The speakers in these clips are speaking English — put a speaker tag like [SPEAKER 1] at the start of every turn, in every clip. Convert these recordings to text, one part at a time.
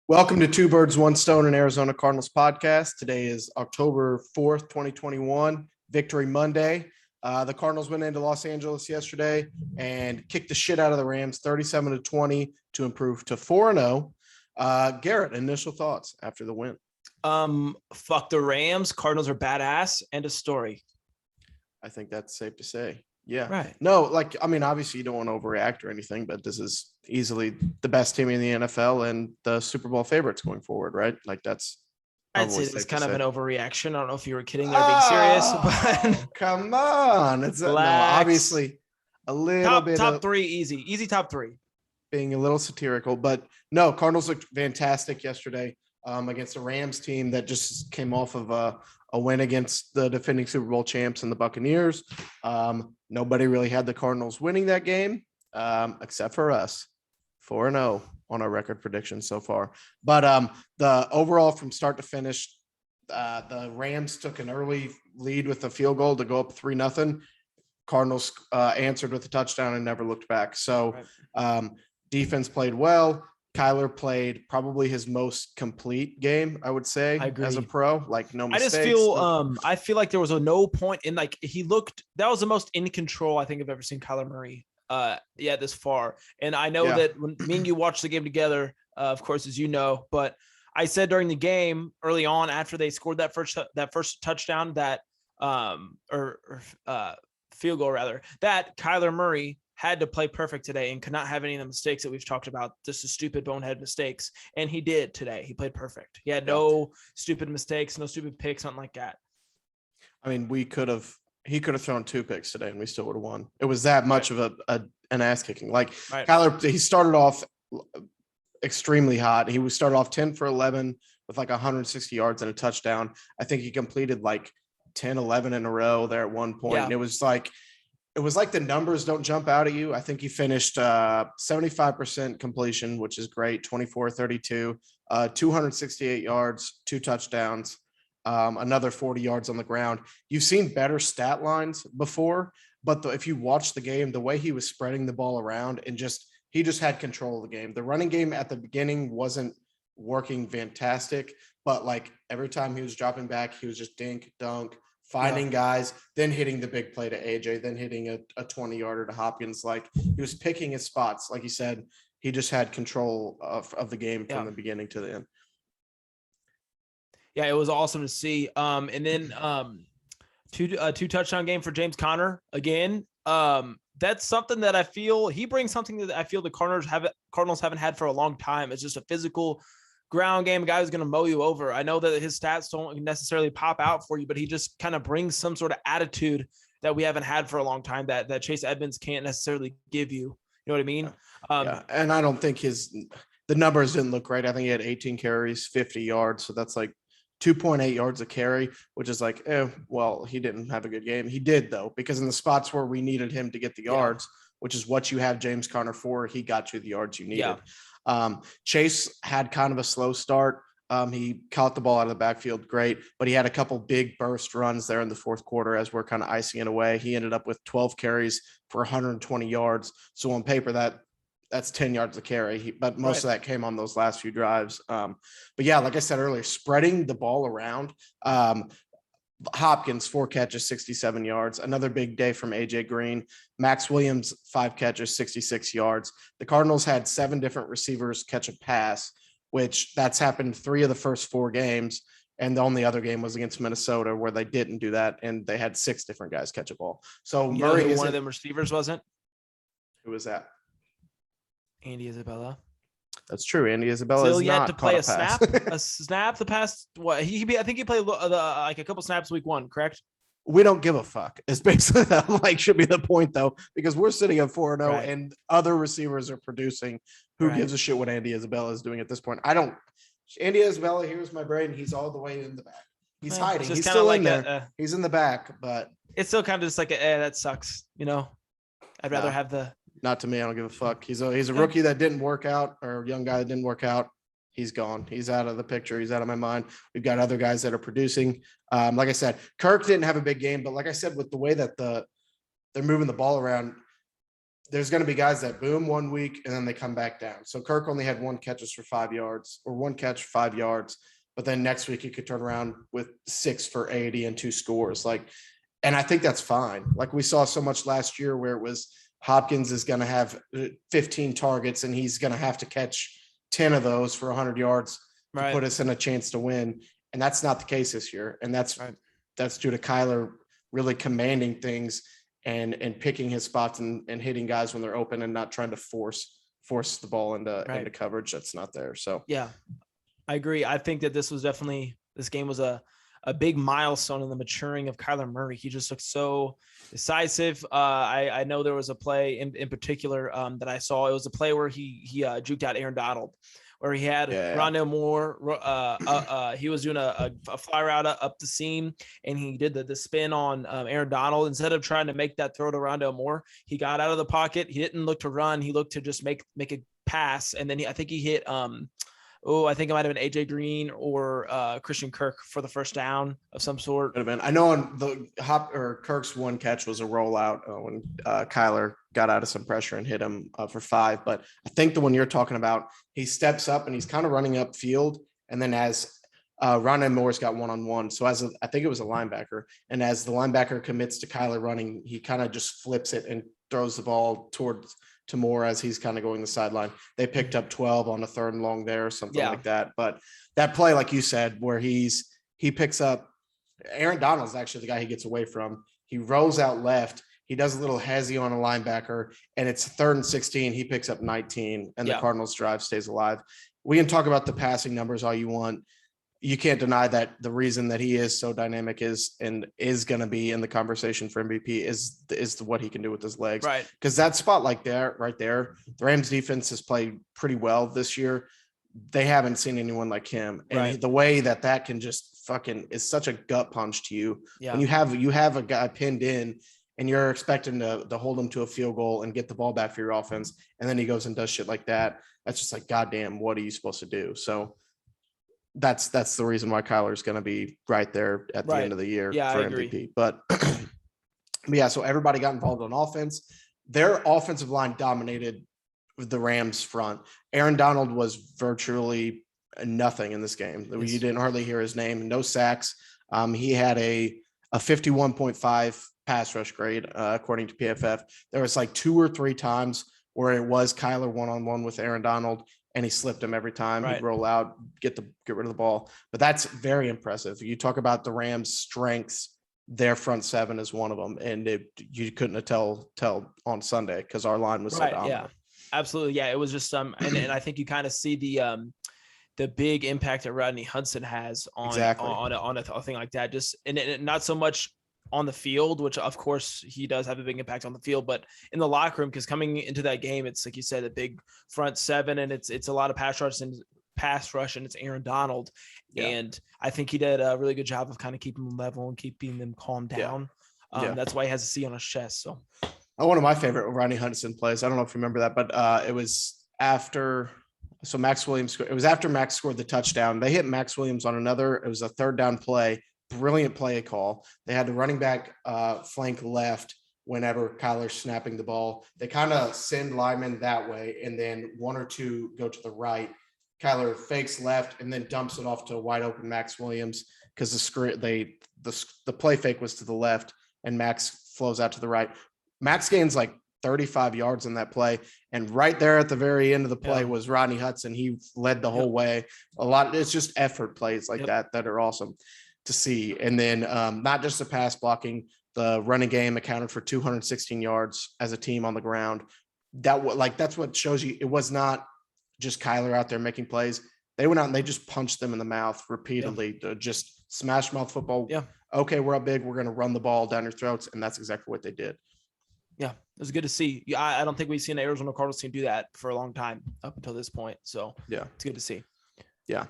[SPEAKER 1] Welcome to Two Birds, One Stone in Arizona Cardinals podcast. Today is October 4th, 2021, Victory Monday. The Cardinals went into Los Angeles yesterday and kicked the shit out of the Rams 37-20 to improve to 4-0. Garrett, initial thoughts after the win?
[SPEAKER 2] Fuck the Rams. Cardinals are badass. End of story.
[SPEAKER 1] I think that's safe to say. Yeah.
[SPEAKER 2] Right.
[SPEAKER 1] No, obviously you don't want to overreact or anything, but this is easily the best team in the NFL and the Super Bowl favorites going forward, right?
[SPEAKER 2] I'd say it's kind of an overreaction. I don't know if you were kidding there, being serious, but
[SPEAKER 1] come on. It's no, obviously a little bit
[SPEAKER 2] top three, easy top three.
[SPEAKER 1] Being a little satirical, but no, Cardinals looked fantastic yesterday against a Rams team that just came off of a win against the defending Super Bowl champs and the Buccaneers. Nobody really had the Cardinals winning that game except for us. 4-0 on our record prediction so far. But the overall from start to finish, the Rams took an early lead with a field goal to go up 3-0. Cardinals answered with a touchdown and never looked back. So defense played well. Kyler played probably his most complete game, I would say, as a pro. Like no mistakes.
[SPEAKER 2] I feel like there was no point in that was the most in control I think I've ever seen Kyler Murray. This far. And I know that when me and you watched the game together, of course, as you know, but I said during the game early on after they scored that first touchdown, that field goal rather, that Kyler Murray had to play perfect today and could not have any of the mistakes that we've talked about, just the stupid bonehead mistakes. And he did today. He played perfect. He had no stupid mistakes, no stupid picks, something like that.
[SPEAKER 1] I mean, he could have thrown 2 picks today and we still would have won. It was that much of an ass kicking. Kyler, he started off extremely hot. He started off 10 for 11 with 160 yards and a touchdown. I think he completed 10, 11 in a row there at one point. Yeah. And it was like the numbers don't jump out at you. I think he finished 75% completion, which is great. 24-32, 268 yards, 2 touchdowns. Another 40 yards on the ground. You've seen better stat lines before, but if you watch the game, the way he was spreading the ball around and he just had control of the game. The running game at the beginning wasn't working fantastic, but every time he was dropping back, he was just dink, dunk, finding guys, then hitting the big play to AJ, then hitting a 20-yarder to Hopkins. He was picking his spots. Like you said, he just had control of the game from the beginning to the end.
[SPEAKER 2] Yeah, it was awesome to see. And then two touchdown game for James Conner again. That's something that I feel he brings something that I feel the Cardinals haven't had for a long time. It's just a physical ground game. A guy who's going to mow you over. I know that his stats don't necessarily pop out for you, but he just kind of brings some sort of attitude that we haven't had for a long time that Chase Edmonds can't necessarily give you. You know what I mean?
[SPEAKER 1] And I don't think the numbers didn't look right. I think he had 18 carries, 50 yards. So that's 2.8 yards a carry, which is he didn't have a good game. He did though, because in the spots where we needed him to get the yards, which is what you have James Conner for, he got you the yards you needed. Chase had kind of a slow start. He caught the ball out of the backfield great, but he had a couple big burst runs there in the fourth quarter as we're kind of icing it away. He ended up with 12 carries for 120 yards. So on paper, that's 10 yards a carry, but most of that came on those last few drives. But yeah, like I said earlier, spreading the ball around. Hopkins, 4 catches, 67 yards. Another big day from AJ Green. Max Williams, 5 catches, 66 yards. The Cardinals had 7 different receivers catch a pass, which that's happened 3 of the first 4 games. And the only other game was against Minnesota where they didn't do that. And they had 6 different guys catch a ball. So Murray,
[SPEAKER 2] one of them receivers wasn't.
[SPEAKER 1] Who was that?
[SPEAKER 2] Andy Isabella.
[SPEAKER 1] That's true. Andy Isabella
[SPEAKER 2] still
[SPEAKER 1] is
[SPEAKER 2] yet
[SPEAKER 1] not
[SPEAKER 2] to play
[SPEAKER 1] a snap.
[SPEAKER 2] The past what I think he played a couple snaps week 1, correct?
[SPEAKER 1] We don't give a fuck. It's basically should be the point though, because we're sitting at 4-0 and other receivers are producing. Who gives a shit what Andy Isabella is doing at this point? Andy Isabella, here's my brain. He's all the way in the back. He's hiding. He's still in there. He's in the back, but
[SPEAKER 2] it's still kind of just that sucks. I'd rather have the.
[SPEAKER 1] Not to me. I don't give a fuck. He's a rookie that didn't work out, or a young guy that didn't work out. He's gone. He's out of the picture. He's out of my mind. We've got other guys that are producing. Like I said, Kirk didn't have a big game, but like I said, with the way that they're moving the ball around, there's going to be guys that boom one week and then they come back down. So Kirk only had one catch for 5 yards, or one catch for 5 yards, but then next week he could turn around with 6 for 80 and 2 scores. Like, and I think that's fine. Like we saw so much last year where it was Hopkins is going to have 15 targets and he's going to have to catch 10 of those for 100 yards to put us in a chance to win. And that's not the case this year. And that's due to Kyler really commanding things and picking his spots and hitting guys when they're open and not trying to force the ball into coverage that's not there. So
[SPEAKER 2] yeah, I agree. I think that this game was a big milestone in the maturing of Kyler Murray. He just looked so decisive. I know there was a play in particular that I saw. It was a play where he juked out Aaron Donald, where he had Rondale Moore. He was doing a fly route up the seam, and he did the spin on Aaron Donald. Instead of trying to make that throw to Rondale Moore, he got out of the pocket. He didn't look to run. He looked to just make a pass, and then I think he hit I think it might have been AJ Green or Christian Kirk for the first down of some sort.
[SPEAKER 1] Could have been. I know on the Kirk's one catch was a rollout when Kyler got out of some pressure and hit him for 5. But I think the one you're talking about, he steps up and he's kind of running up field. And then as Rondale Moore's got one-on-one. So I think it was a linebacker. And as the linebacker commits to Kyler running, he kind of just flips it and throws the ball to Moore as he's kind of going the sideline. They picked up 12 on a 3rd and long there or something like that. But that play, like you said, where he picks up Aaron Donald's actually the guy he gets away from. He rolls out left. He does a little hezzy on a linebacker, and it's 3rd and 16. He picks up 19, and the Cardinals drive stays alive. We can talk about the passing numbers all you want. You can't deny that the reason that he is so dynamic is going to be in the conversation for MVP is what he can do with his legs.
[SPEAKER 2] Right.
[SPEAKER 1] Because that spot right there, the Rams defense has played pretty well this year. They haven't seen anyone like him. And the way that can just fucking is such a gut punch to you. Yeah. When you have a guy pinned in and you're expecting to hold him to a field goal and get the ball back for your offense. And then he goes and does shit like that. That's just like, goddamn, what are you supposed to do? So that's the reason why Kyler's going to be right there at the end of the year for MVP. But yeah, so everybody got involved on offense. Their offensive line dominated the Rams front. Aaron Donald was virtually nothing in this game. You didn't hardly hear his name. No sacks. He had a 51.5 pass rush grade, according to PFF. There was like 2 or 3 times where it was Kyler one-on-one with Aaron Donald, and he slipped him every time. He'd roll out, get rid of the ball. But that's very impressive. You talk about the Rams' strengths, their front 7 is one of them, and you couldn't have tell on Sunday because our line was so dominant.
[SPEAKER 2] Yeah, absolutely. Yeah, it was just and I think you kind of see the big impact that Rodney Hudson has on a thing like that. Just and not so much on the field, which of course he does have a big impact on the field, but in the locker room, because coming into that game, it's like you said, a big front 7, and it's a lot of pass rush, and it's Aaron Donald. Yeah. And I think he did a really good job of kind of keeping them level and keeping them calmed down. That's why he has a C on his chest. So
[SPEAKER 1] one of my favorite Rodney Hudson plays, I don't know if you remember that, but it was after Max Williams scored the touchdown. They hit Max Williams on it was a 3rd down play. Brilliant play call. They had the running back flank left whenever Kyler's snapping the ball. They kind of send linemen that way, and then 1 or 2 go to the right. Kyler fakes left and then dumps it off to a wide open Max Williams because the play fake was to the left and Max flows out to the right. Max gains like 35 yards in that play, and right there at the very end of the play was Rodney Hudson. He led the whole way. It's just effort plays like that are awesome to see. And then not just the pass blocking, the running game accounted for 216 yards as a team on the ground. That's what shows you it was not just Kyler out there making plays. They went out and they just punched them in the mouth repeatedly to just smash mouth football. Yeah. Okay, we're up big. We're going to run the ball down your throats. And that's exactly what they did.
[SPEAKER 2] Yeah, it was good to see. Yeah, I don't think we've seen an Arizona Cardinals team do that for a long time up until this point. So yeah, it's good to see.
[SPEAKER 1] Yeah.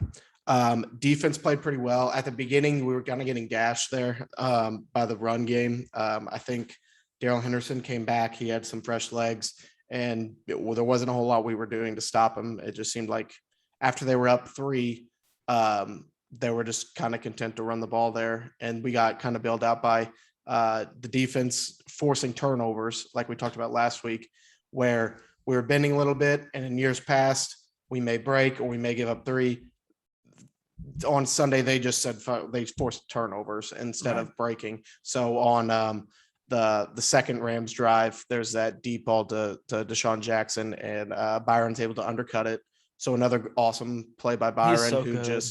[SPEAKER 1] Defense played pretty well at the beginning. We were kind of getting gashed there by the run game. I think Darrell Henderson came back. He had some fresh legs, and there wasn't a whole lot we were doing to stop him. It just seemed like after they were up 3, they were just kind of content to run the ball there. And we got kind of bailed out by the defense forcing turnovers like we talked about last week, where we were bending a little bit, and in years past, we may break or we may give up 3. On Sunday, they just said they forced turnovers instead of breaking. So on the second Rams drive, there's that deep ball to Deshaun Jackson, and Byron's able to undercut it. So another awesome play by Byron, who
[SPEAKER 2] good.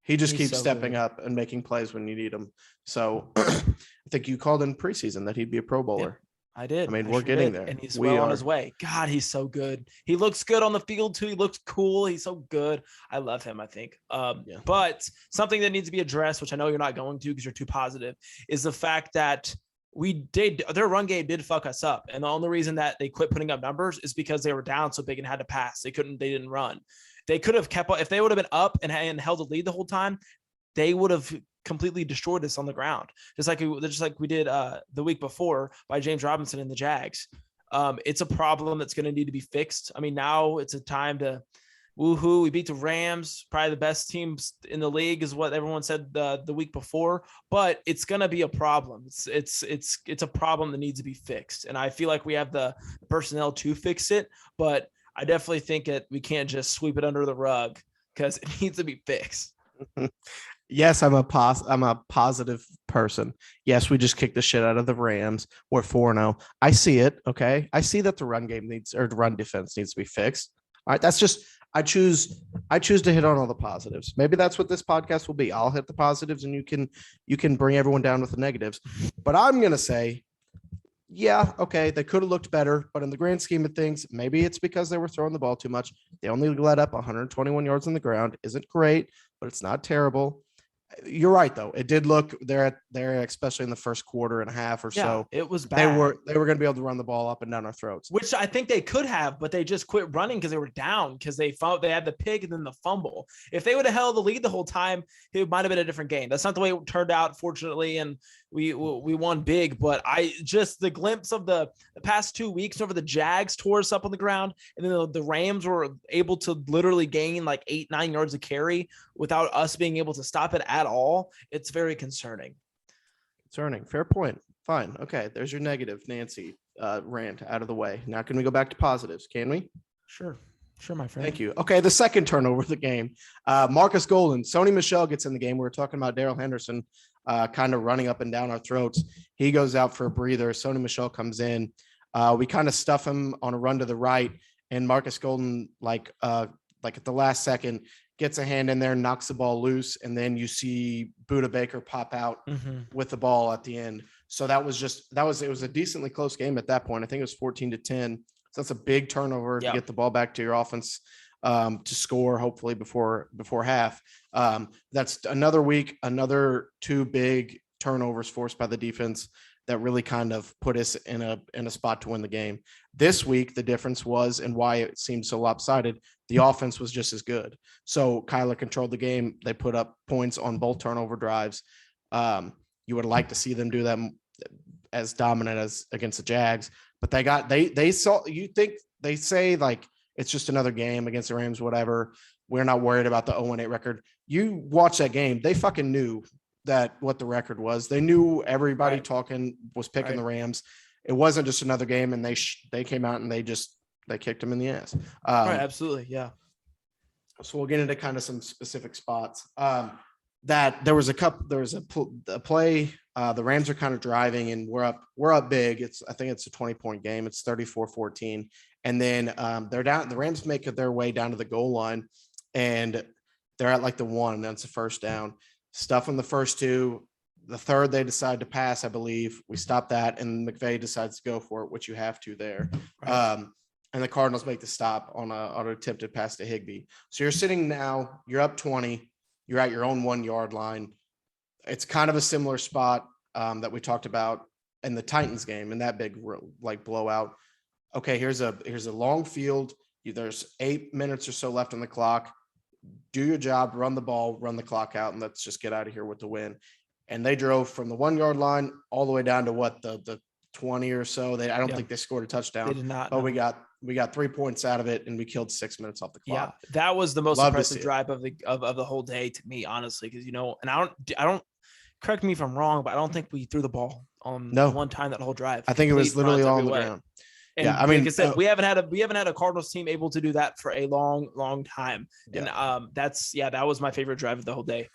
[SPEAKER 1] He's
[SPEAKER 2] keeps
[SPEAKER 1] so stepping
[SPEAKER 2] good.
[SPEAKER 1] up and making plays when you need him. So I think you called in preseason that he'd be a Pro Bowler.
[SPEAKER 2] I did.
[SPEAKER 1] I mean, we're getting there.
[SPEAKER 2] And he's on his way. God, he's so good. He looks good on the field too. He looks cool. He's so good. I love him, I think. But something that needs to be addressed, which I know you're not going to because you're too positive, is the fact that their run game did fuck us up. And the only reason that they quit putting up numbers is because they were down so big and had to pass. They didn't run. They could have kept up. If they would have been up and held a lead the whole time, they would have completely destroyed us on the ground. Just like we did the week before by James Robinson and the Jags. It's a problem that's going to need to be fixed. I mean, now it's a time to woohoo. We beat the Rams, probably the best teams in the league is what everyone said the week before, but it's going to be a problem. It's a problem that needs to be fixed. And I feel like we have the personnel to fix it, but I definitely think that we can't just sweep it under the rug because it needs to be fixed.
[SPEAKER 1] Yes, I'm a positive person. Yes, we just kicked the shit out of the Rams. We're 4-0. I see it. Okay. I see that the run defense needs to be fixed. All right. That's just, I choose to hit on all the positives. Maybe that's what this podcast will be. I'll hit the positives and you can bring everyone down with the negatives. But I'm going to say, yeah, okay, they could have looked better, but in the grand scheme of things, maybe it's because they were throwing the ball too much. They only let up 121 yards on the ground. Isn't great, but it's not terrible. You're right, though. It did look there, especially in the first quarter and a half or so.
[SPEAKER 2] It was bad.
[SPEAKER 1] They were going to be able to run the ball up and down our throats,
[SPEAKER 2] which I think they could have, but they just quit running because they were down because they had the pick and then the fumble. If they would have held the lead the whole time, it might have been a different game. That's not the way it turned out, fortunately, and we won big. But the glimpse of the past 2 weeks over the Jags tore us up on the ground, and then the Rams were able to literally gain like 8-9 yards of carry without us being able to stop it at all. It's very concerning.
[SPEAKER 1] Fair point. Fine. Okay. There's your negative, Nancy, rant out of the way. Now, can we go back to positives? Can we?
[SPEAKER 2] Sure, my friend.
[SPEAKER 1] Thank you. Okay. The second turnover of the game, Marcus Golden, Sony Michel gets in the game. We were talking about Darrell Henderson kind of running up and down our throats. He goes out for a breather. Sony Michel comes in. We kind of stuff him on a run to the right, and Marcus Golden, like at the last second, gets a hand in there, knocks the ball loose, and then you see Budda Baker pop out with the ball at the end. So it was a decently close game at that point. I think it was 14-10. So that's a big turnover to get the ball back to your offense to score, hopefully before half. That's another week, another 2 big turnovers forced by the defense that really kind of put us in a spot to win the game. This week, the difference was, and why it seemed so lopsided, the offense was just as good. So Kyler controlled the game. They put up points on both turnover drives. You would like to see them do that as dominant as against the Jags, but they saw, you think they say like, it's just another game against the Rams, whatever. We're not worried about the 0-8 record. You watch that game. They fucking knew that what the record was. They knew everybody talking was picking the Rams. It wasn't just another game, and they came out and they kicked them in the ass.
[SPEAKER 2] Right, absolutely, yeah.
[SPEAKER 1] So we'll get into kind of some specific spots. That there was a play. The Rams are kind of driving, and we're up big. I think it's a 20-point game. It's 34-14, and then they're down. The Rams make their way down to the goal line, and they're at like the 1. That's a first down. Stuff on the first 2. The third, they decide to pass, I believe. We stop that, and McVay decides to go for it, which you have to there. Right. And the Cardinals make the stop on an attempted pass to Higbee. So you're up 20. You're at your own 1-yard line. It's kind of a similar spot that we talked about in the Titans game in that big like blowout. Okay, here's a long field. There's 8 minutes or so left on the clock. Do your job, run the ball, run the clock out, and let's just get out of here with the win. And they drove from the 1-yard line all the way down to the 20 or so. I don't think they scored a touchdown. They did not. But we got 3 points out of it, and we killed 6 minutes off the clock.
[SPEAKER 2] Yeah, that was the most impressive drive of the whole day to me, honestly, because and I don't correct me if I'm wrong, but I don't think we threw the ball on one time that whole drive.
[SPEAKER 1] I think it was literally all on the ground.
[SPEAKER 2] And
[SPEAKER 1] yeah, I mean,
[SPEAKER 2] like I said, we haven't had a Cardinals team able to do that for a long time. And that was my favorite drive of the whole day.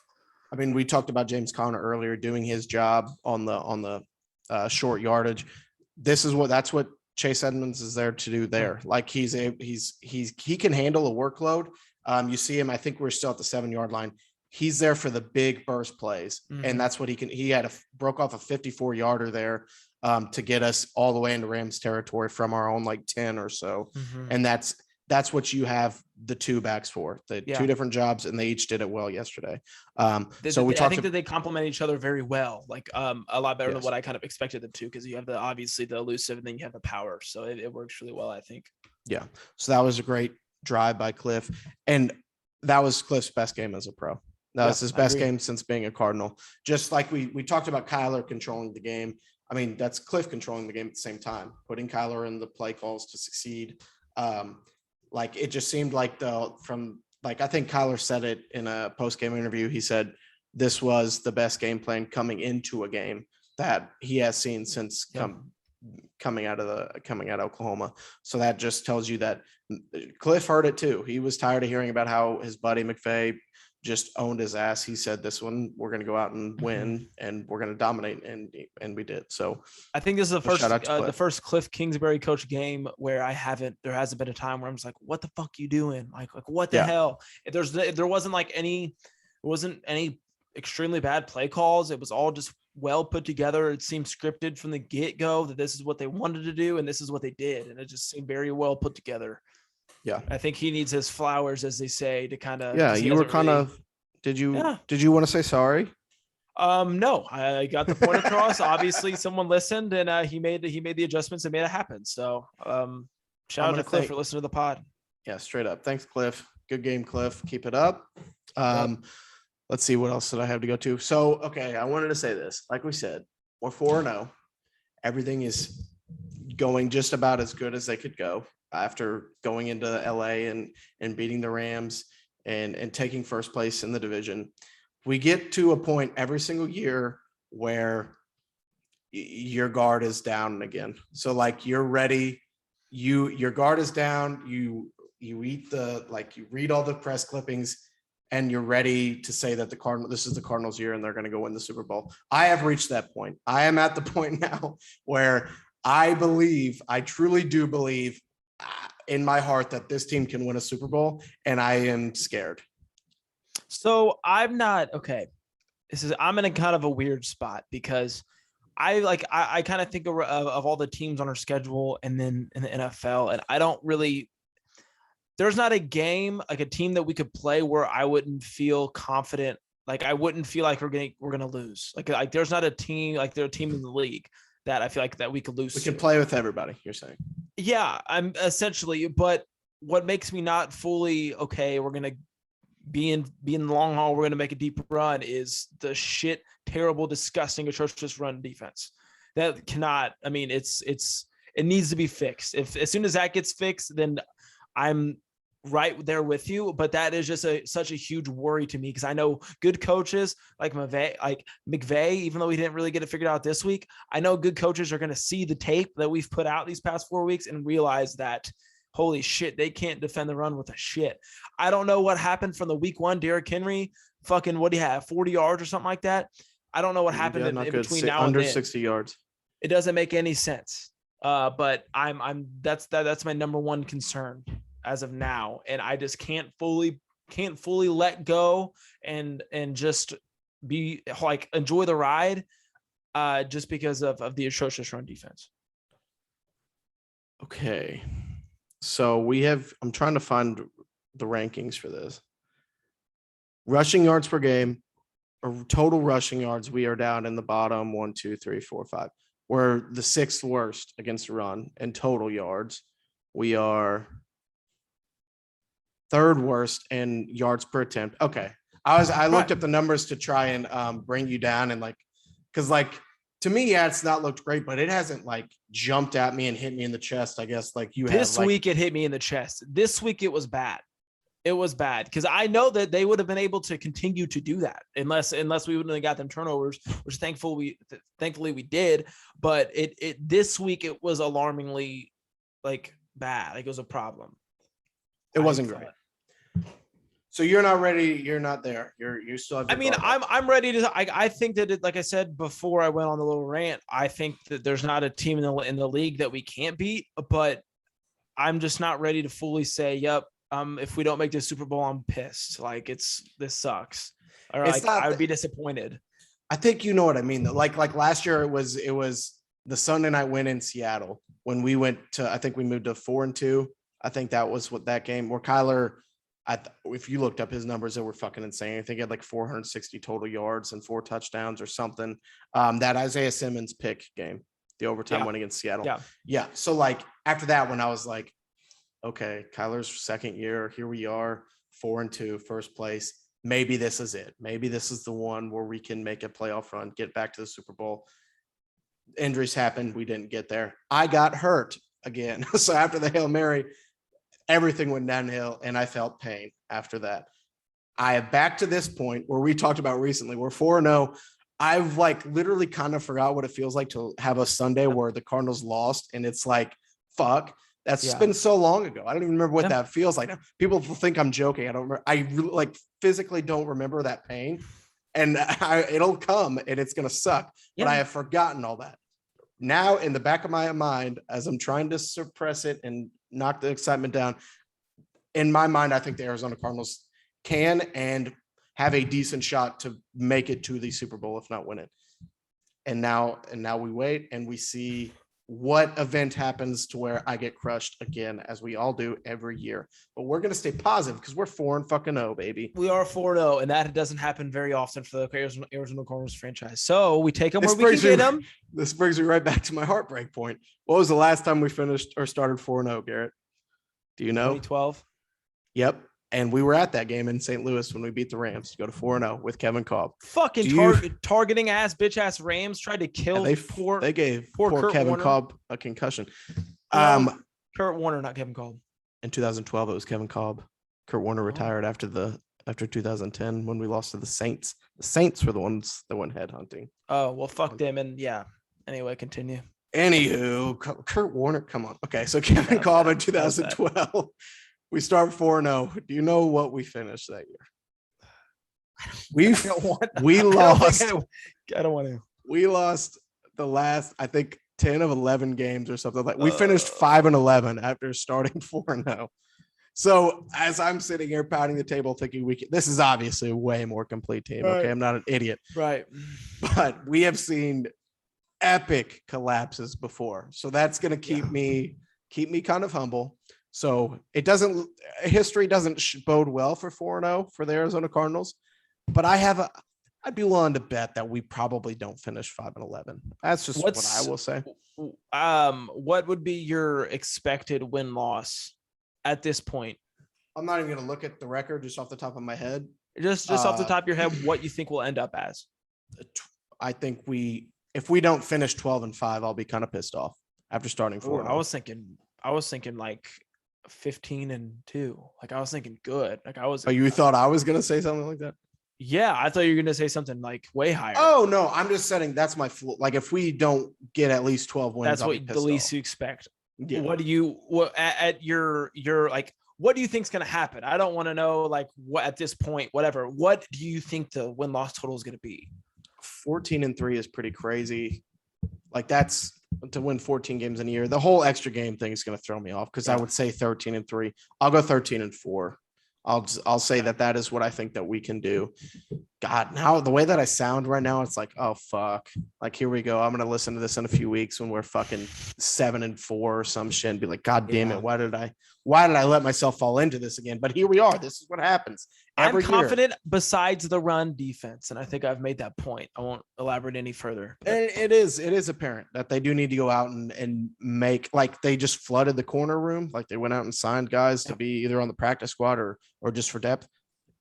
[SPEAKER 1] I mean, we talked about James Conner earlier doing his job on the short yardage. That's what Chase Edmonds is there to do there. Like he can handle a workload. You see him, I think we're still at the 7-yard line. He's there for the big burst plays. And that's what he broke off a 54-yarder there to get us all the way into Rams territory from our own like 10 or so. And that's what you have the two backs for, two different jobs, and they each did it well yesterday. I think
[SPEAKER 2] that they complement each other very well, like a lot better than what I kind of expected them to, because you have obviously the elusive and then you have the power. So it works really well, I think.
[SPEAKER 1] Yeah. So that was a great drive by Cliff. And that was Cliff's best game as a pro. That was his best game since being a Cardinal. Just like we talked about Kyler controlling the game. I mean, that's Cliff controlling the game at the same time, putting Kyler in the play calls to succeed. Like it just seemed like I think Kyler said it in a post-game interview. He said this was the best game plan coming into a game that he has seen since coming out of Oklahoma. So that just tells you that Cliff heard it too. He was tired of hearing about how his buddy McVay just owned his ass. He said, this one, we're going to go out and win and we're going to dominate. And we did. So
[SPEAKER 2] I think this is the first Cliff Kingsbury coach game where there hasn't been a time where I'm just like, what the fuck you doing? Like what the hell? There wasn't any extremely bad play calls. It was all just well put together. It seemed scripted from the get-go that this is what they wanted to do and this is what they did. And it just seemed very well put together.
[SPEAKER 1] Yeah.
[SPEAKER 2] I think he needs his flowers, as they say, to kind of.
[SPEAKER 1] Yeah. You were kind of, did you want to say sorry?
[SPEAKER 2] No, I got the point across. Obviously someone listened and he made the adjustments and made it happen. So shout out to Cliff for listening to the pod.
[SPEAKER 1] Yeah. Straight up. Thanks, Cliff. Good game, Cliff. Keep it up. Let's see, what else did I have to go to? So, okay, I wanted to say this. Like we said, we're 4-0. Everything is going just about as good as they could go after going into LA and beating the Rams and taking first place in the division. We get to a point every single year where your guard is down again. So like you're ready, your guard is down, you read all the press clippings, and you're ready to say that this is the Cardinals' year and they're going to go win the Super Bowl. I have reached that point. I am at the point now where I truly do believe in my heart that this team can win a Super Bowl, and I am scared.
[SPEAKER 2] So I'm not okay. I'm in a kind of a weird spot because I kind of think of all the teams on our schedule and then in the NFL, and I don't really. There's not a game, like a team that we could play where I wouldn't feel confident. Like I wouldn't feel like we're gonna lose. Like there's not a team, like they're a team in the league that I feel like that we could lose.
[SPEAKER 1] We can play with everybody, you're saying.
[SPEAKER 2] Yeah, I'm essentially, but what makes me not fully okay, we're gonna be in the long haul, we're gonna make a deep run, is the shit, terrible, disgusting, atrocious run defense. That cannot, I mean, it needs to be fixed. As soon as that gets fixed, then I'm right there with you, but that is just such a huge worry to me because I know good coaches like McVay, even though we didn't really get it figured out this week, I know good coaches are going to see the tape that we've put out these past 4 weeks and realize that, holy shit, they can't defend the run with a shit. I don't know what happened from the week 1, Derrick Henry, fucking, what do you have, 40 yards or something like that? I don't know what happened in between now and then.
[SPEAKER 1] Under 60 yards.
[SPEAKER 2] It doesn't make any sense. But that's my number one concern as of now, and I just can't fully let go and just be like enjoy the ride just because of the atrocious run defense.
[SPEAKER 1] Okay, so I'm trying to find the rankings for this. Rushing yards per game, or total rushing yards, we are down in the bottom 1, 2, 3, 4, 5. We're the 6th worst against the run. In total yards, we are 3rd worst in yards per attempt. Okay. I looked up the numbers to try and bring you down, and because to me, it's not looked great, but it hasn't jumped at me and hit me in the chest. I guess
[SPEAKER 2] this week it hit me in the chest. This week it was bad. It was bad because I know that they would have been able to continue to do that unless we wouldn't have got them turnovers, which thankfully we did. But this week it was alarmingly like bad. Like it was a problem.
[SPEAKER 1] It wasn't great. So you're not ready. You're not there. You still have.
[SPEAKER 2] I mean, I'm ready to. I think that it, like I said before, I went on the little rant. I think that there's not a team in the league that we can't beat, but I'm just not ready to fully say, "Yep." If we don't make the Super Bowl, I'm pissed. Like this sucks. Or like I would be disappointed.
[SPEAKER 1] I think you know what I mean though. Like last year, it was the Sunday night win in Seattle when we went to. I think we moved to 4-2. I think that was what that game where Kyler. If you looked up his numbers, they were fucking insane. I think he had like 460 total yards and 4 touchdowns or something. That Isaiah Simmons pick game, the overtime win against Seattle. Yeah. So like after that, when I was like, okay, Kyler's second year, here we are, 4-2, first place. Maybe this is it. Maybe this is the one where we can make a playoff run, get back to the Super Bowl. Injuries happened. We didn't get there. I got hurt again. So after the Hail Mary, everything went downhill and I felt pain after that. I am back to this point where we talked about recently. We're 4-0. I've like literally kind of forgot what it feels like to have a Sunday where the Cardinals lost. And it's like, fuck, that's been so long ago. I don't even remember what that feels like. People think I'm joking. I don't remember. I really, like physically don't remember that pain and it'll come and it's going to suck, but I have forgotten all that. Now in the back of my mind, as I'm trying to suppress it and knock the excitement down, in my mind, I think the Arizona Cardinals can and have a decent shot to make it to the Super Bowl, if not win it. And now we wait and we see what event happens to where I get crushed again, as we all do every year. But we're going to stay positive because we're 4-0, baby.
[SPEAKER 2] We are 4-0, and that doesn't happen very often for the Arizona Cardinals franchise. So we take them where we can get them.
[SPEAKER 1] This brings me right back to my heartbreak point. What was the last time we finished or started 4-0, Garrett? Do you know?
[SPEAKER 2] 2012.
[SPEAKER 1] Yep. And we were at that game in St. Louis when we beat the Rams to go to 4-0 with Kevin Kolb.
[SPEAKER 2] Fucking targeting ass, bitch ass Rams tried to kill
[SPEAKER 1] they gave poor Kevin Kolb a concussion.
[SPEAKER 2] Kurt Warner, not Kevin Kolb.
[SPEAKER 1] In 2012, it was Kevin Kolb. Kurt Warner retired after 2010 when we lost to the Saints. The Saints were the ones that went headhunting.
[SPEAKER 2] Oh, well, fuck them. And yeah. Anyway, continue.
[SPEAKER 1] Anywho, Kurt Warner, come on. Okay, so Kevin Kolb in 2012. We start 4-0. Do you know what we finished that year? We lost.
[SPEAKER 2] I don't want to.
[SPEAKER 1] We lost the last, I think, 10 of 11 games or something like. We finished 5-11 after starting 4-0. So as I'm sitting here pounding the table, thinking this is obviously a way more complete team. Right. Okay, I'm not an idiot.
[SPEAKER 2] Right.
[SPEAKER 1] But we have seen epic collapses before, so that's going to keep me kind of humble. So history doesn't bode well for 4-0 for the Arizona Cardinals, but I'd be willing to bet that we probably don't finish 5-11. That's just what I will say.
[SPEAKER 2] What would be your expected win-loss at this point?
[SPEAKER 1] I'm not even going to look at the record just off the top of my head.
[SPEAKER 2] Just off the top of your head, what you think we'll end up as?
[SPEAKER 1] I think if we don't finish 12-5, I'll be kind of pissed off after starting 4-0.
[SPEAKER 2] I was thinking like 15-2. Like I was thinking good. Like I was.
[SPEAKER 1] Oh, you thought I was gonna say something like that?
[SPEAKER 2] Yeah, I thought you were gonna say something like way higher.
[SPEAKER 1] Oh no, I'm just saying that's my like if we don't get at least 12 wins,
[SPEAKER 2] that's what the least you expect. Yeah. What at your like? What do you think's gonna happen? I don't want to know like what at this point. Whatever. What do you think the win-loss total is gonna be?
[SPEAKER 1] 14-3 is pretty crazy. Like that's to win 14 games in a year. The whole extra game thing is going to throw me off because I would say 13-3. I'll go 13-4. I'll say that is what I think that we can do. God, now the way that I sound right now, it's like, oh fuck. Like here we go. I'm going to listen to this in a few weeks when we're fucking 7-4 or some shit and be like, God damn it. Why did I let myself fall into this again? But here we are. This is what happens. I'm
[SPEAKER 2] confident besides the run defense. And I think I've made that point. I won't elaborate any further.
[SPEAKER 1] It is apparent that they do need to go out and make, like they just flooded the corner room. Like they went out and signed guys to be either on the practice squad or just for depth.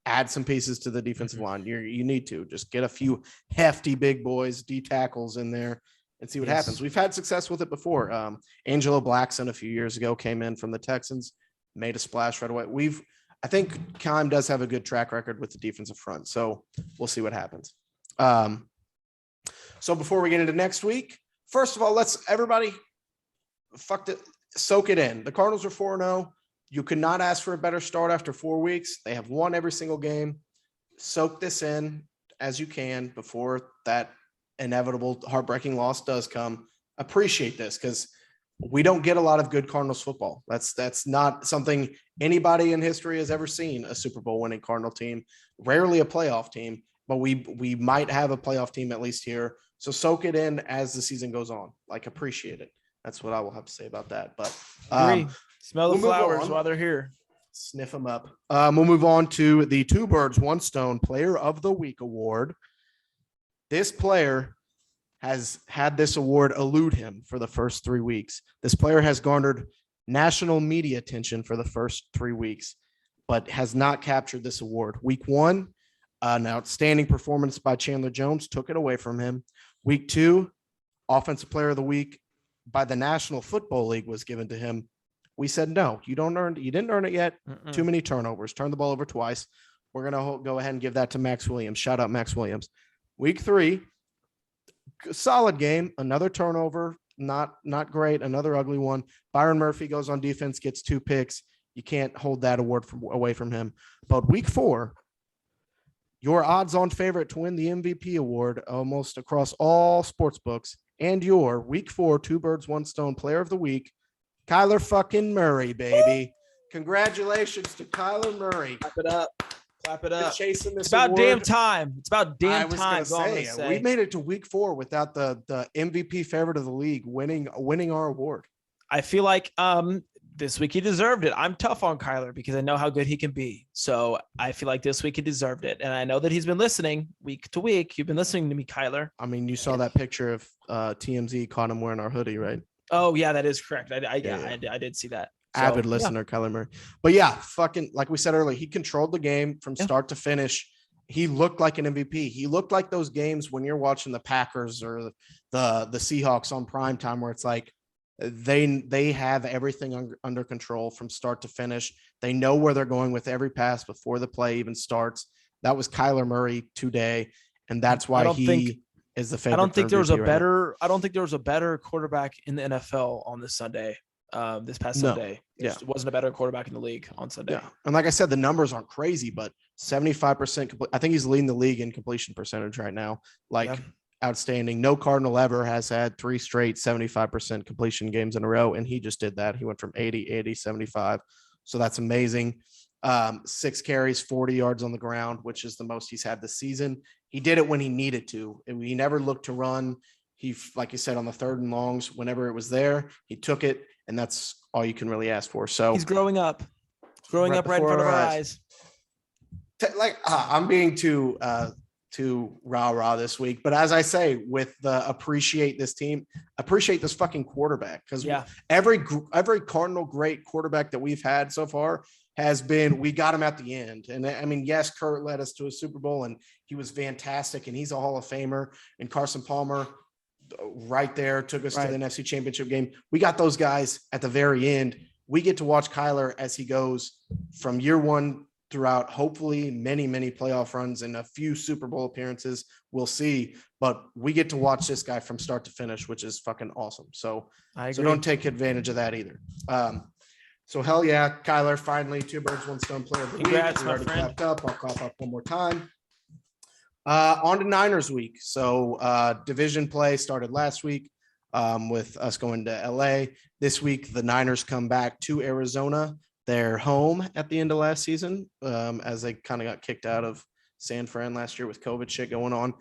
[SPEAKER 1] Add some pieces to the defensive line. You need to just get a few hefty big boys, D tackles in there and see what happens. We've had success with it before. Angelo Blackson a few years ago came in from the Texans, made a splash right away. I think Keim does have a good track record with the defensive front, so we'll see what happens. So before we get into next week, first of all, let's everybody soak it in. The Cardinals are 4-0. You could not ask for a better start after 4 weeks. They have won every single game. Soak this in as you can before that inevitable heartbreaking loss does come. Appreciate this because we don't get a lot of good Cardinals football. That's not something anybody in history has ever seen, a Super Bowl winning Cardinal team, rarely a playoff team, but we might have a playoff team at least here. So soak it in as the season goes on. Like, appreciate it. That's what I will have to say about that. But
[SPEAKER 2] smell the flowers while they're here.
[SPEAKER 1] Sniff them up. We'll move on to the Two Birds, One Stone Player of the Week award. This player has had this award elude him for the first 3 weeks. This player has garnered national media attention for the first 3 weeks, but has not captured this award. Week 1, an outstanding performance by Chandler Jones took it away from him. Week 2, Offensive Player of the Week by the National Football League was given to him. We said, no, you didn't earn it yet. Too many turnovers. Turned the ball over twice. We're going to go ahead and give that to Max Williams. Shout out Max Williams. Week 3, solid game. Another turnover. Not great. Another ugly one. Byron Murphy goes on defense, gets 2 picks. You can't hold that award away from him. But week 4, your odds-on favorite to win the MVP award almost across all sports books, and your week 4 Two Birds, One Stone Player of the Week, Kyler fucking Murray, baby. Congratulations to Kyler Murray.
[SPEAKER 2] Clap it up. Clap it up.
[SPEAKER 1] Chasing this
[SPEAKER 2] it's about
[SPEAKER 1] award.
[SPEAKER 2] damn time. It's about damn time.
[SPEAKER 1] I was going to say, we made it to week 4 without the MVP favorite of the league winning our award.
[SPEAKER 2] I feel like this week he deserved it. I'm tough on Kyler because I know how good he can be. So I feel like this week he deserved it. And I know that he's been listening week to week. You've been listening to me, Kyler.
[SPEAKER 1] I mean, you saw that picture of TMZ caught him wearing our hoodie, right?
[SPEAKER 2] Oh, yeah, that is correct. I did see that. So,
[SPEAKER 1] avid listener, Kyler Murray. But yeah, fucking, like we said earlier, he controlled the game from start to finish. He looked like an MVP. He looked like those games when you're watching the Packers or the Seahawks on primetime where it's like they have everything under control from start to finish. They know where they're going with every pass before the play even starts. That was Kyler Murray today, and that's why he is the favorite.
[SPEAKER 2] I don't think there was a better quarterback in the NFL on this Sunday. This past Sunday. There wasn't a better quarterback in the league on Sunday.
[SPEAKER 1] Yeah. And like I said, the numbers aren't crazy, but 75% I think he's leading the league in completion percentage right now. Outstanding. No Cardinal ever has had 3 straight 75% completion games in a row, and he just did that. He went from 80, 75. So that's amazing. 6 carries, 40 yards on the ground, which is the most he's had this season. He did it when he needed to. He never looked to run. He, like you said, on the 3rd and longs, whenever it was there, he took it, and that's all you can really ask for. So
[SPEAKER 2] he's growing up right in front of our eyes.
[SPEAKER 1] I'm being too rah-rah this week, but as I say, with the appreciate this fucking quarterback, because every Cardinal great quarterback that we've had so far has been, we got him at the end. And I mean, yes, Kurt led us to a Super Bowl and he was fantastic and he's a Hall of Famer, and Carson Palmer right there took us to the NFC Championship game. We got those guys at the very end. We get to watch Kyler as he goes from year 1 throughout, hopefully many, many playoff runs and a few Super Bowl appearances. We'll see, but we get to watch this guy from start to finish, which is fucking awesome. So don't take advantage of that either. So hell yeah, Kyler, finally, Two Birds, One Stone Player of the Week.
[SPEAKER 2] Congrats, my
[SPEAKER 1] already
[SPEAKER 2] friend.
[SPEAKER 1] clapped up. I'll clap up one more time. On to Niners week. So division play started last week with us going to LA. This week, the Niners come back to Arizona. They're home at the end of last season as they kind of got kicked out of San Fran last year with COVID shit going on.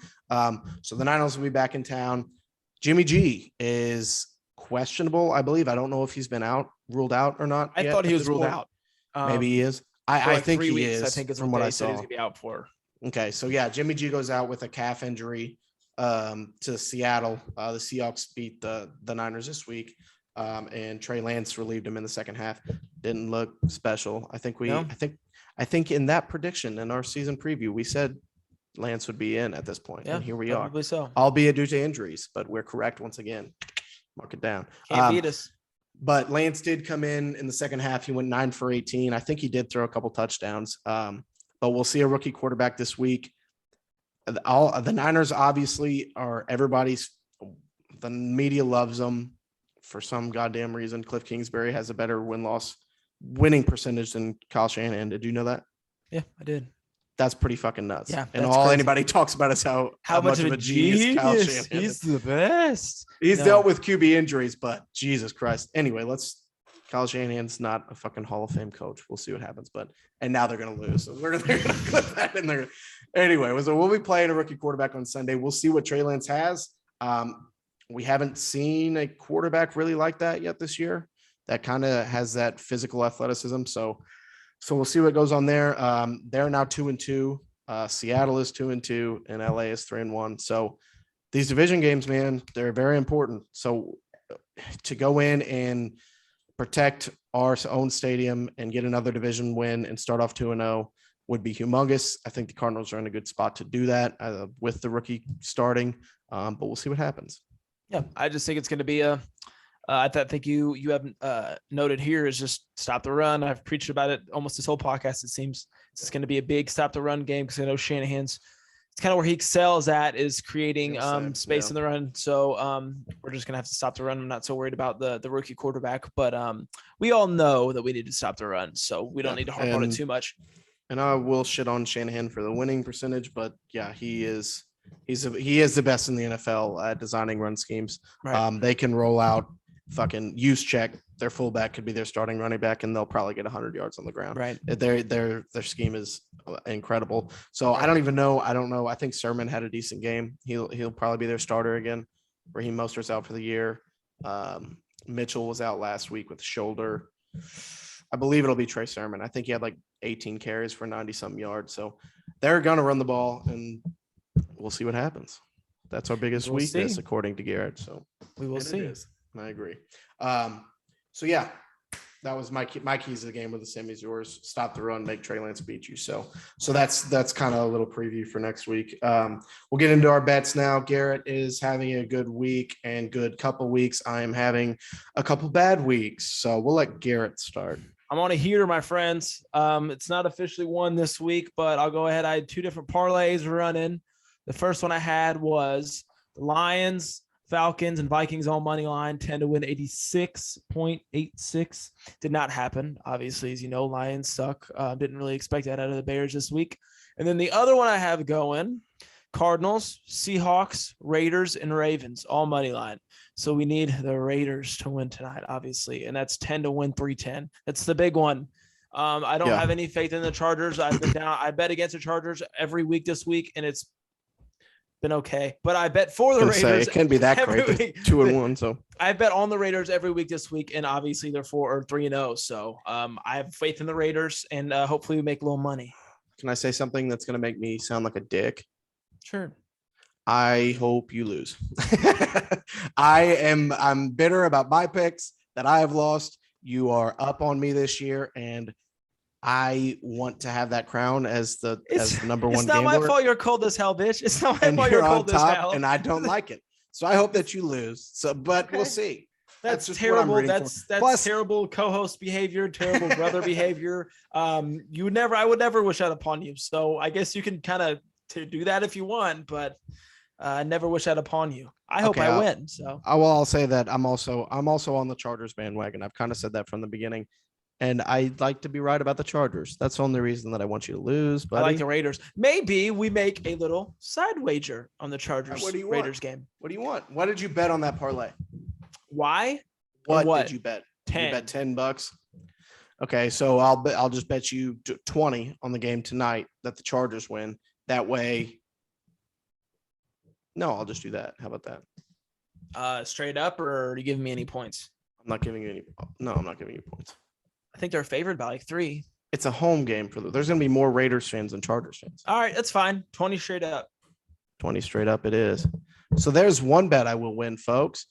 [SPEAKER 1] So the Niners will be back in town. Jimmy G is questionable, I believe. I don't know if he's been ruled out or not.
[SPEAKER 2] I thought he was ruled out.
[SPEAKER 1] Maybe he is. I think he is.
[SPEAKER 2] I think it's
[SPEAKER 1] from what I saw.
[SPEAKER 2] He's gonna be out for.
[SPEAKER 1] Okay, so yeah, Jimmy G goes out with a calf injury to Seattle. The Seahawks beat the Niners this week, and Trey Lance relieved him in the second half. Didn't look special. I think in that prediction in our season preview, we said Lance would be in at this point, and here we are.
[SPEAKER 2] Probably so.
[SPEAKER 1] Albeit due to injuries, but we're correct once again. Mark it down.
[SPEAKER 2] Can't beat us.
[SPEAKER 1] But Lance did come in the second half. He went 9 for 18. I think he did throw a couple touchdowns. But we'll see a rookie quarterback this week. The Niners obviously are the media loves them for some goddamn reason, Cliff Kingsbury has a better winning percentage than Kyle Shanahan. Did you know that?
[SPEAKER 2] Yeah, I did.
[SPEAKER 1] That's pretty fucking nuts.
[SPEAKER 2] Yeah,
[SPEAKER 1] and all
[SPEAKER 2] crazy.
[SPEAKER 1] Anybody talks about is how much of a genius Kyle Shanahan is.
[SPEAKER 2] He's the best.
[SPEAKER 1] He's dealt with QB injuries, but Jesus Christ. Anyway, Kyle Shanahan's not a fucking Hall of Fame coach. We'll see what happens. And now they're going to lose. So they're going to clip that in there. Anyway, so we'll be playing a rookie quarterback on Sunday. We'll see what Trey Lance has. We haven't seen a quarterback really like that yet this year. That kind of has that physical athleticism. So we'll see what goes on there. They're now 2-2. Seattle is 2-2 and LA is 3-1. So these division games, man, they're very important. So to go in and protect our own stadium and get another division win and start off 2-0 would be humongous. I think the Cardinals are in a good spot to do that with the rookie starting, but we'll see what happens.
[SPEAKER 2] Yeah, I just think it's going to be I think you have noted here is just stop the run. I've preached about it almost this whole podcast. It seems it's going to be a big stop the run game because I know Shanahan's it's kind of where he excels at is creating space in the run. So we're just going to have to stop the run. I'm not so worried about the rookie quarterback, but we all know that we need to stop the run. So we don't need to harp on it too much.
[SPEAKER 1] And I will shit on Shanahan for the winning percentage, but yeah, he is the best in the NFL at designing run schemes. Right. They can roll out fucking use check. Their fullback could be their starting running back, and they'll probably get 100 yards on the ground.
[SPEAKER 2] Right.
[SPEAKER 1] Their scheme is incredible. So I don't even know. I don't know. I think Sermon had a decent game. He'll probably be their starter again. Raheem Mostert's out for the year. Mitchell was out last week with the shoulder. I believe it'll be Trey Sermon. I think he had like 18 carries for 90-something yards. So they're going to run the ball, and we'll see what happens. That's our biggest weakness, according to Garrett. So
[SPEAKER 2] we will see.
[SPEAKER 1] I agree. So yeah, that was my keys to the game with the same as yours. Stop the run, make Trey Lance beat you. So that's kind of a little preview for next week. We'll get into our bets now. Garrett is having a good week and good couple weeks. I am having a couple bad weeks. So we'll let Garrett start.
[SPEAKER 2] I'm on a heater, my friends. It's not officially one this week, but I'll go ahead. I had two different parlays running. The first one I had was the Lions, Falcons, and Vikings all money line, 10 to win 86.86. Did not happen. Obviously, as you know, Lions suck. Didn't really expect that out of the Bears this week. And then the other one I have going, Cardinals, Seahawks, Raiders, and Ravens, all money line. So we need the Raiders to win tonight, obviously. And that's 10 to win 310. That's the big one. I don't have any faith in the Chargers. I've been down. I bet against the Chargers every week this week, and it's been okay. But I bet for the Raiders.
[SPEAKER 1] It can't be that great. 2-1. So
[SPEAKER 2] I bet on the Raiders every week this week, and obviously they're 3-0. So I have faith in the Raiders, and hopefully we make a little money.
[SPEAKER 1] Can I say something that's going to make me sound like a dick?
[SPEAKER 2] Sure.
[SPEAKER 1] I hope you lose. I'm bitter about my picks that I have lost. You are up on me this year, and I want to have that crown as the number one.
[SPEAKER 2] It's not
[SPEAKER 1] gambler.
[SPEAKER 2] My fault. You're cold as hell, bitch. It's not my fault. You're cold as hell,
[SPEAKER 1] and I don't like it. So I hope that you lose. So, but we'll see.
[SPEAKER 2] That's terrible. That's terrible co-host behavior, terrible brother behavior. I would never wish that upon you. So I guess you can kind of do that if you want, but I never wish that upon you. I hope I win. So
[SPEAKER 1] I'll say that I'm also on the Chargers bandwagon. I've kind of said that from the beginning, and I like to be right about the Chargers. That's the only reason that I want you to lose. Buddy.
[SPEAKER 2] I like the Raiders. Maybe we make a little side wager on the Chargers Raiders game.
[SPEAKER 1] What do you want? What did you bet on that parlay?
[SPEAKER 2] Why?
[SPEAKER 1] What did you bet?
[SPEAKER 2] 10.
[SPEAKER 1] You bet $10. Okay, so I'll just bet you 20 on the game tonight that the Chargers win. That way. No, I'll just do that. How about that?
[SPEAKER 2] Straight up, or are you giving me any points?
[SPEAKER 1] I'm not giving you any. No, I'm not giving you points.
[SPEAKER 2] I think they're favored by like 3.
[SPEAKER 1] It's a home game for there's going to be more Raiders fans than Chargers fans.
[SPEAKER 2] All right, that's fine. 20 straight up.
[SPEAKER 1] 20 straight up it is. So there's one bet I will win, folks.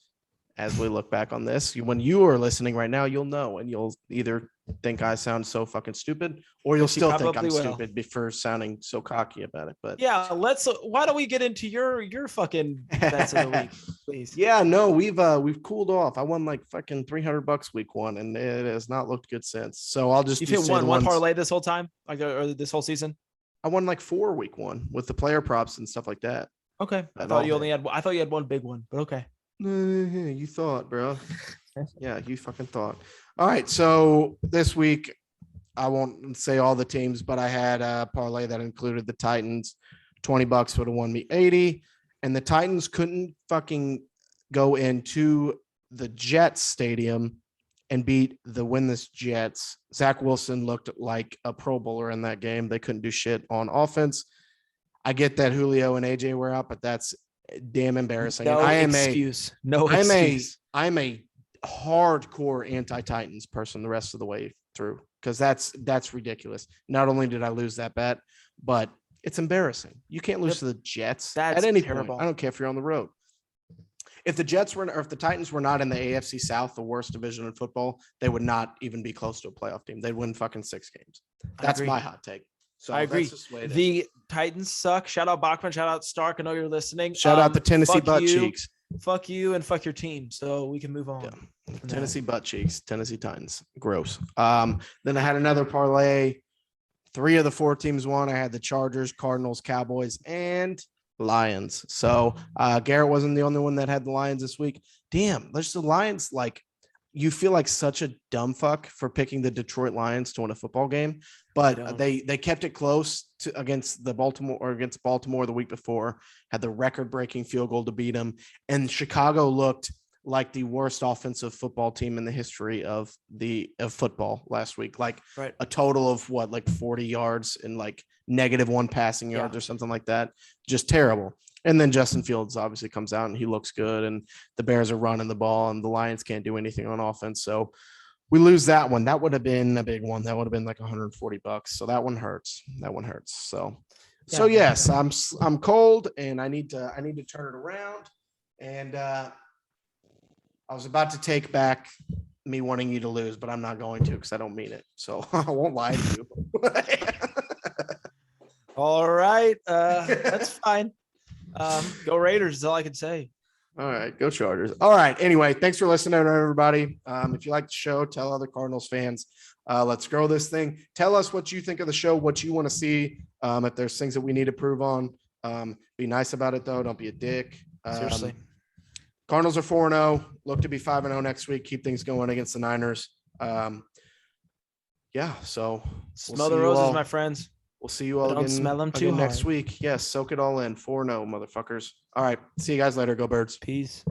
[SPEAKER 1] As we look back on this, when you are listening right now, you'll know, and you'll either think I sound so fucking stupid, or you'll still think I'm stupid for sounding so cocky about it. But
[SPEAKER 2] yeah, why don't we get into your fucking bets of the week, please?
[SPEAKER 1] Yeah, no, we've cooled off. I won like fucking $300 week one, and it has not looked good since. So I'll just.
[SPEAKER 2] You hit one parlay this whole time, or this whole season?
[SPEAKER 1] I won like 4 week one with the player props and stuff like that.
[SPEAKER 2] Okay, I thought you had one big one, but okay.
[SPEAKER 1] You thought, bro. Yeah, you fucking thought. All right, so this week I won't say all the teams, but I had a parlay that included the Titans. $20 would have won me 80, and the Titans couldn't fucking go into the Jets stadium and beat the winless Jets. Zach Wilson looked like a Pro Bowler in that game. They couldn't do shit on offense. I get that Julio and AJ were out, but that's damn embarrassing.
[SPEAKER 2] No excuse.
[SPEAKER 1] I'm a hardcore anti-Titans person the rest of the way through because that's ridiculous. Not only did I lose that bet, but it's embarrassing. You can't lose to the Jets
[SPEAKER 2] That's
[SPEAKER 1] at any
[SPEAKER 2] terrible.
[SPEAKER 1] point. I don't care if you're on the road. If the Jets were, or if the Titans were not in the AFC South, the worst division in football, they would not even be close to a playoff team. They'd win fucking 6 games. That's my hot take. So
[SPEAKER 2] I agree.
[SPEAKER 1] That's the,
[SPEAKER 2] the Titans suck. Shout out Bachman. Shout out Stark. I know you're listening.
[SPEAKER 1] Shout out the Tennessee butt cheeks.
[SPEAKER 2] Fuck you and fuck your team. So we can move on.
[SPEAKER 1] Yeah. Tennessee butt cheeks. Tennessee Titans. Gross. Then I had another parlay. 3 of the 4 teams won. I had the Chargers, Cardinals, Cowboys, and Lions. So Garrett wasn't the only one that had the Lions this week. Damn, there's the Lions. Like, you feel like such a dumb fuck for picking the Detroit Lions to win a football game, but they kept it close against Baltimore the week before, had the record-breaking field goal to beat them, and Chicago looked like the worst offensive football team in the history of football last week. Like a total of 40 yards and like -1 passing yards or something like that. Just terrible. And then Justin Fields obviously comes out and he looks good, and the Bears are running the ball and the Lions can't do anything on offense. So we lose that one. That would have been a big one. That would have been like $140. So that one hurts. So yes, I'm cold and I need to turn it around. And I was about to take back me wanting you to lose, but I'm not going to because I don't mean it. So I won't lie to you.
[SPEAKER 2] All right. That's fine. Go Raiders is all I can say.
[SPEAKER 1] All right, go Chargers. All right. Anyway, thanks for listening, everybody. If you like the show, tell other Cardinals fans. Let's grow this thing. Tell us what you think of the show, what you want to see. If there's things that we need to prove on, be nice about it though. Don't be a dick.
[SPEAKER 2] Seriously.
[SPEAKER 1] Cardinals are 4-0. Look to be 5-0 next week. Keep things going against the Niners. So
[SPEAKER 2] smell the roses, my friends.
[SPEAKER 1] We'll see you all
[SPEAKER 2] don't
[SPEAKER 1] again,
[SPEAKER 2] smell them too
[SPEAKER 1] next
[SPEAKER 2] hard.
[SPEAKER 1] week. Yes, soak it all in. 4-0, motherfuckers. All right. See you guys later. Go Birds.
[SPEAKER 2] Peace.